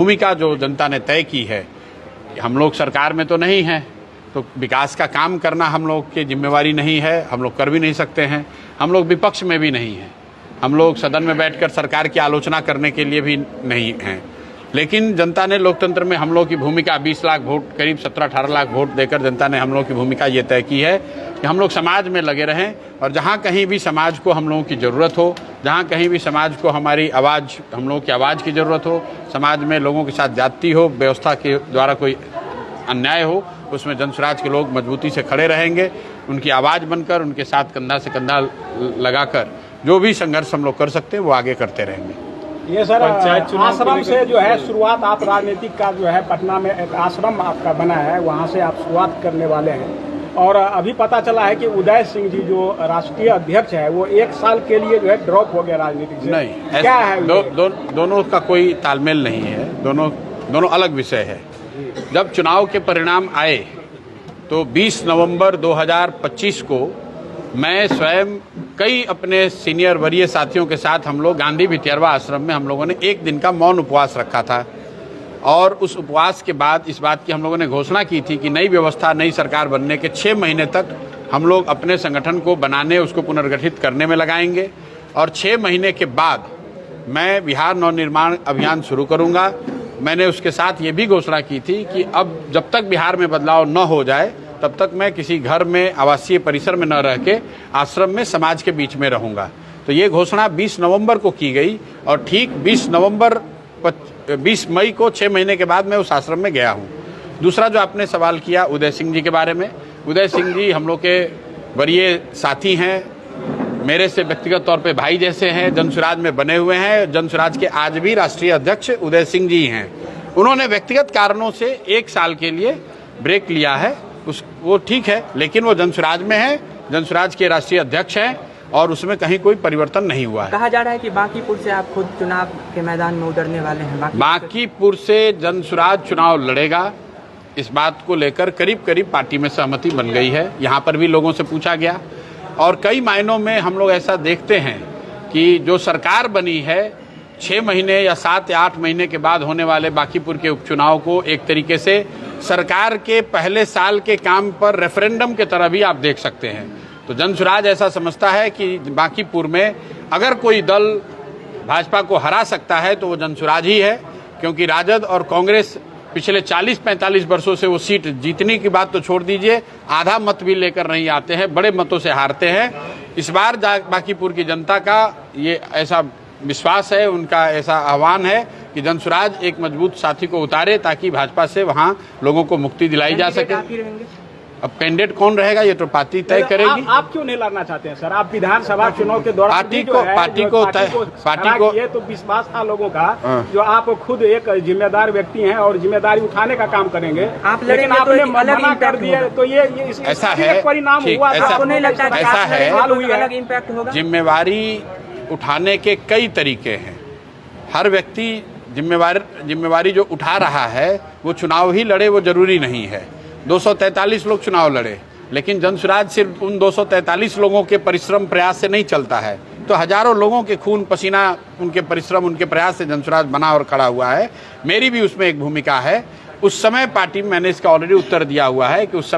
भूमिका जो जनता ने तय की है, हम लोग सरकार में तो नहीं हैं, तो विकास का काम करना हम लोग की जिम्मेवारी नहीं है, हम लोग कर भी नहीं सकते हैं। हम लोग विपक्ष में भी नहीं हैं, हम लोग सदन में बैठकर सरकार की आलोचना करने के लिए भी नहीं हैं। लेकिन जनता ने लोकतंत्र में हम लोग की भूमिका 20 लाख वोट, करीब 17-18 लाख वोट देकर जनता ने हम लोग की भूमिका ये तय की है कि हम लोग समाज में लगे रहें और जहाँ कहीं भी समाज को हम लोगों की ज़रूरत हो, जहाँ कहीं भी समाज को हमारी आवाज़, हम लोगों की आवाज़ की ज़रूरत हो, समाज में लोगों के साथ जाति हो, व्यवस्था के द्वारा कोई अन्याय हो, उसमें जनसुराज के लोग मजबूती से खड़े रहेंगे, उनकी आवाज़ बनकर, उनके साथ कंधा से कंधा लगाकर जो भी संघर्ष हम लोग कर सकते हैं वो आगे करते रहेंगे। ये सर आश्रम से जो है शुरुआत, आप राजनीतिक का जो है पटना में एक आश्रम आपका बना है, वहाँ से आप शुरुआत करने वाले हैं और अभी पता चला है कि उदय सिंह जी जो राष्ट्रीय अध्यक्ष है वो 1 साल के लिए जो है ड्रॉप हो गया राजनीति से। नहीं, क्या है दोनों का कोई तालमेल नहीं है, दोनों अलग विषय है। जब चुनाव के परिणाम आए तो 20 नवंबर 2025 को मैं स्वयं कई अपने सीनियर वरीय साथियों के साथ हम लोग गांधी भितियरवा आश्रम में हम लोगों ने 1 दिन का मौन उपवास रखा था और उस उपवास के बाद इस बात की हम लोगों ने घोषणा की थी कि नई व्यवस्था, नई सरकार बनने के 6 महीने तक हम लोग अपने संगठन को बनाने, उसको पुनर्गठित करने में लगाएंगे और 6 महीने के बाद मैं बिहार नवनिर्माण अभियान शुरू करूँगा। मैंने उसके साथ ये भी घोषणा की थी कि अब जब तक बिहार में बदलाव न हो जाए तब तक मैं किसी घर में, आवासीय परिसर में न रह के आश्रम में, समाज के बीच में रहूंगा। तो ये घोषणा 20 नवंबर को की गई और ठीक 20 मई को 6 महीने के बाद मैं उस आश्रम में गया हूँ। दूसरा जो आपने सवाल किया उदय सिंह जी के बारे में, उदय सिंह जी हम लोग के वरीय साथी हैं, मेरे से व्यक्तिगत तौर पे भाई जैसे हैं, जनसुराज में बने हुए हैं। जनसुराज के आज भी राष्ट्रीय अध्यक्ष उदय सिंह जी हैं। उन्होंने व्यक्तिगत कारणों से 1 साल के लिए ब्रेक लिया है, वो ठीक है, लेकिन वो जनसुराज में है, जनसुराज के राष्ट्रीय अध्यक्ष हैं और उसमें कहीं कोई परिवर्तन नहीं हुआ है। कहा जा रहा है कि बांकीपुर से आप खुद चुनाव के मैदान में उतरने वाले हैं। बांकीपुर से जनसुराज चुनाव लड़ेगा, इस बात को लेकर करीब करीब पार्टी में सहमति बन गई है। यहाँ पर भी लोगों से पूछा गया और कई मायनों में हम लोग ऐसा देखते हैं कि जो सरकार बनी है 6 महीने या 7 या 8 महीने के बाद होने वाले बांकीपुर के उपचुनाव को एक तरीके से सरकार के पहले साल के काम पर रेफरेंडम के तरह भी आप देख सकते हैं। तो जनसुराज ऐसा समझता है कि बांकीपुर में अगर कोई दल भाजपा को हरा सकता है तो वो जनसुराज ही है, क्योंकि राजद और कांग्रेस पिछले 40-45 वर्षों से वो सीट जीतने की बात तो छोड़ दीजिए, आधा मत भी लेकर नहीं आते हैं, बड़े मतों से हारते हैं। इस बार बांकीपुर की जनता का ये ऐसा विश्वास है, उनका ऐसा आह्वान है कि जनसुराज एक मजबूत साथी को उतारे ताकि भाजपा से वहां लोगों को मुक्ति दिलाई जा सके। अब कैंडिडेट कौन रहेगा ये तो पार्टी तय करेगी। आप क्यों नहीं लड़ना चाहते हैं सर? आप विधानसभा चुनाव के दौरान पार्टी को ये तो विश्वास था लोगों का, जो आप खुद एक जिम्मेदार व्यक्ति हैं और जिम्मेदारी उठाने का काम करेंगे, लेकिन आपने मना कर दिया, तो ये ऐसा है परिणाम हुआ। ऐसा है, जिम्मेवारी उठाने के कई तरीके हैं। हर व्यक्ति जिम्मेवारी जो उठा रहा है वो चुनाव ही लड़े वो जरूरी नहीं है। 243 लोग चुनाव लड़े, लेकिन जनसुराज सिर्फ उन 243 लोगों के परिश्रम प्रयास से नहीं चलता है, तो हजारों लोगों के खून पसीना, उनके परिश्रम, उनके प्रयास से जनसुराज बना और खड़ा हुआ है। मेरी भी उसमें एक भूमिका है। उस समय पार्टी में मैंने इसका ऑलरेडी उत्तर दिया हुआ है कि उस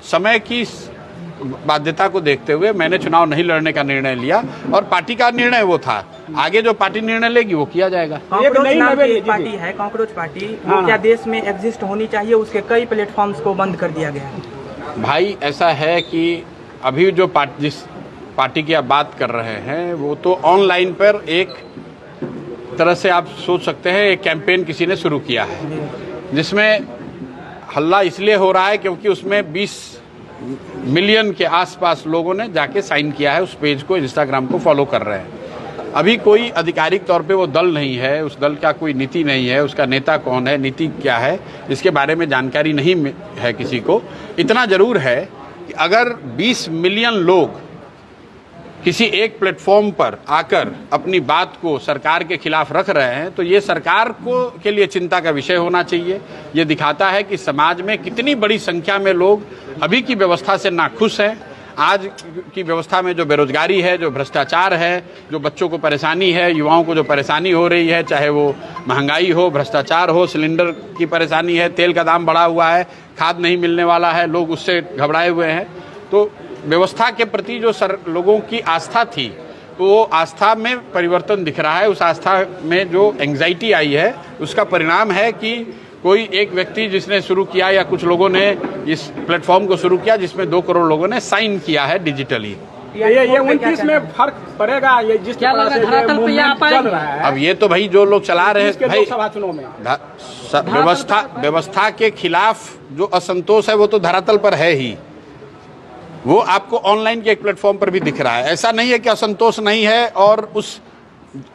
समय की बाध्यता को देखते हुए मैंने चुनाव नहीं लड़ने का निर्णय लिया और पार्टी का निर्णय वो था। आगे जो पार्टी निर्णय लेगी वो किया जाएगा। एक नई पार्टी है कॉकरोच पार्टी, वो क्या देश में एग्जिस्ट होनी चाहिए? उसके कई प्लेटफॉर्म्स को बंद कर दिया गया है। भाई ऐसा है कि अभी जो जिस पार्टी की आप बात कर रहे हैं वो तो ऑनलाइन पर एक तरह से आप सोच सकते हैं एक कैंपेन किसी ने शुरू किया है, जिसमें हल्ला इसलिए हो रहा है क्योंकि उसमें 20 मिलियन के आसपास लोगों ने जाके साइन किया है, उस पेज को, इंस्टाग्राम को फॉलो कर रहे हैं। अभी कोई आधिकारिक तौर पे वो दल नहीं है, उस दल का कोई नीति नहीं है, उसका नेता कौन है, नीति क्या है, इसके बारे में जानकारी नहीं है किसी को। इतना जरूर है कि अगर 20 मिलियन लोग किसी एक प्लेटफॉर्म पर आकर अपनी बात को सरकार के खिलाफ रख रहे हैं तो ये सरकार को के लिए चिंता का विषय होना चाहिए। ये दिखाता है कि समाज में कितनी बड़ी संख्या में लोग अभी की व्यवस्था से नाखुश हैं, आज की व्यवस्था में जो बेरोजगारी है, जो भ्रष्टाचार है, जो बच्चों को परेशानी है, युवाओं को जो परेशानी हो रही है, चाहे वो महंगाई हो, भ्रष्टाचार हो, सिलेंडर की परेशानी है, तेल का दाम बढ़ा हुआ है, खाद नहीं मिलने वाला है, लोग उससे घबराए हुए हैं। तो व्यवस्था के प्रति जो लोगों की आस्था थी, तो वो आस्था में परिवर्तन दिख रहा है। उस आस्था में जो एंग्जाइटी आई है, उसका परिणाम है कि कोई एक व्यक्ति जिसने शुरू किया या कुछ लोगों ने इस प्लेटफॉर्म को शुरू किया जिसमें 2 करोड़ लोगों ने साइन किया है डिजिटली। ये 29 में फर्क पड़ेगा, ये जिस तरह से ये मूवमेंट चल रहा है। अब ये तो भाई जो लोग चला रहे हैं भाई, लोकसभा चुनाव में व्यवस्था के खिलाफ जो असंतोष है वो तो धरातल पर है ही। वो आपको ऑनलाइन के एक प्लेटफॉर्म पर भी दिख रहा है। ऐसा नहीं है कि असंतोष नहीं है और उस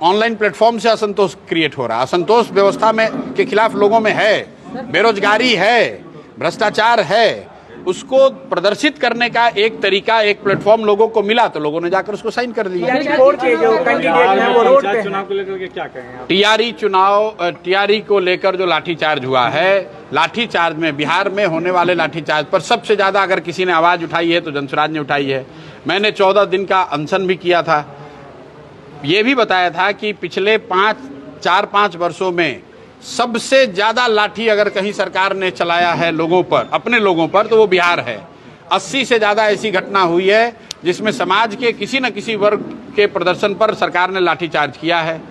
ऑनलाइन प्लेटफॉर्म से असंतोष क्रिएट हो रहा है। असंतोष व्यवस्था में के खिलाफ लोगों में है, बेरोजगारी है, भ्रष्टाचार है। उसको प्रदर्शित करने का एक तरीका, एक प्लेटफॉर्म लोगों को मिला तो लोगों ने जाकर उसको साइन कर दिया। टीआरई को लेकर जो लाठीचार्ज हुआ है, लाठीचार्ज में बिहार में होने वाले लाठीचार्ज पर सबसे ज्यादा अगर किसी ने आवाज उठाई है तो जनसुराज ने उठाई है। मैंने 14 दिन का अनशन भी किया था। ये भी बताया था कि पिछले 4-5 वर्षों में सबसे ज्यादा लाठी अगर कहीं सरकार ने चलाया है लोगों पर, अपने लोगों पर, तो वो बिहार है। 80 से ज्यादा ऐसी घटना हुई है जिसमें समाज के किसी न किसी वर्ग के प्रदर्शन पर सरकार ने लाठीचार्ज किया है।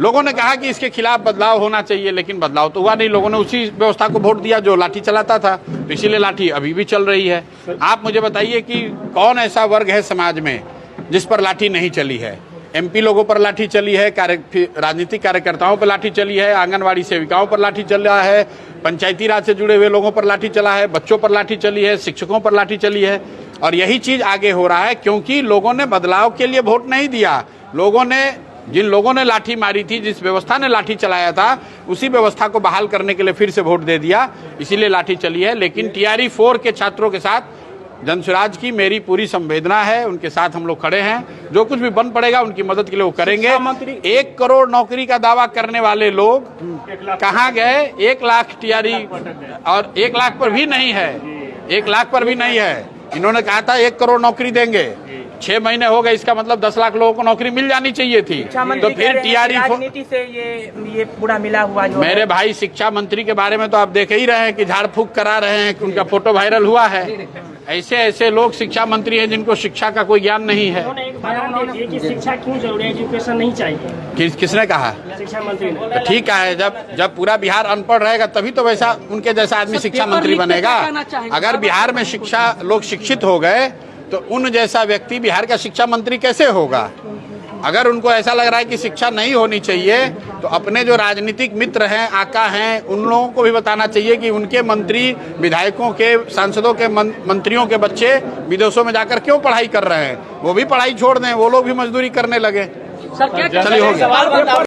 लोगों ने कहा कि इसके खिलाफ बदलाव होना चाहिए, लेकिन बदलाव तो हुआ नहीं। लोगों ने उसी व्यवस्था को वोट दिया जो लाठी चलाता था, तो इसीलिए लाठी अभी भी चल रही है। आप मुझे बताइए कि कौन ऐसा वर्ग है समाज में जिस पर लाठी नहीं चली है? एमपी लोगों पर लाठी चली है, राजनीतिक कार्यकर्ताओं पर लाठी चली है, आंगनवाड़ी सेविकाओं पर लाठी चला है, पंचायती राज से जुड़े हुए लोगों पर लाठी चला है, बच्चों पर लाठी चली है, शिक्षकों पर लाठी चली है। और यही चीज आगे हो रहा है क्योंकि लोगों ने बदलाव के लिए वोट नहीं दिया। जिन लोगों ने लाठी मारी थी, जिस व्यवस्था ने लाठी चलाया था, उसी व्यवस्था को बहाल करने के लिए फिर से वोट दे दिया, इसीलिए लाठी चली है। लेकिन टीआरई 4 के छात्रों के साथ जनसुराज की मेरी पूरी संवेदना है, उनके साथ हम लोग खड़े हैं। जो कुछ भी बन पड़ेगा उनकी मदद के लिए वो करेंगे। 1 करोड़ नौकरी का दावा करने वाले लोग कहाँ गए? 1 लाख टीआरई, और 1 लाख पर भी नहीं है, 1 लाख पर भी नहीं है। इन्होंने कहा था 1 करोड़ नौकरी देंगे, 6 महीने हो गए, इसका मतलब 10 लाख लोगों को नौकरी मिल जानी चाहिए थी। तो फिर टीआरई राजनीति से ये पूरा मिला हुआ जो मेरे भाई शिक्षा मंत्री के बारे में तो आप देख ही रहे हैं कि झाड़ फूक करा रहे हैं, उनका फोटो वायरल हुआ है। ऐसे लोग शिक्षा मंत्री हैं जिनको शिक्षा का कोई ज्ञान नहीं है। उन्होंने एक बयान दिए कि शिक्षा क्यों जरूरी है, एजुकेशन नहीं चाहिए। किसने कहा? शिक्षा मंत्री ने। ठीक है, जब पूरा बिहार अनपढ़ रहेगा तभी तो वैसा उनके जैसा आदमी शिक्षा मंत्री बनेगा। अगर बिहार में लोग शिक्षित हो गए तो उन जैसा व्यक्ति बिहार का शिक्षा मंत्री कैसे होगा? अगर उनको ऐसा लग रहा है कि शिक्षा नहीं होनी चाहिए तो अपने जो राजनीतिक मित्र हैं, आका हैं, उन लोगों को भी बताना चाहिए कि उनके मंत्री, विधायकों के, सांसदों के, मंत्रियों के बच्चे विदेशों में जाकर क्यों पढ़ाई कर रहे हैं। वो भी पढ़ाई छोड़ दें, वो लोग भी मजदूरी करने लगे। सर क्या चलिए हो गया।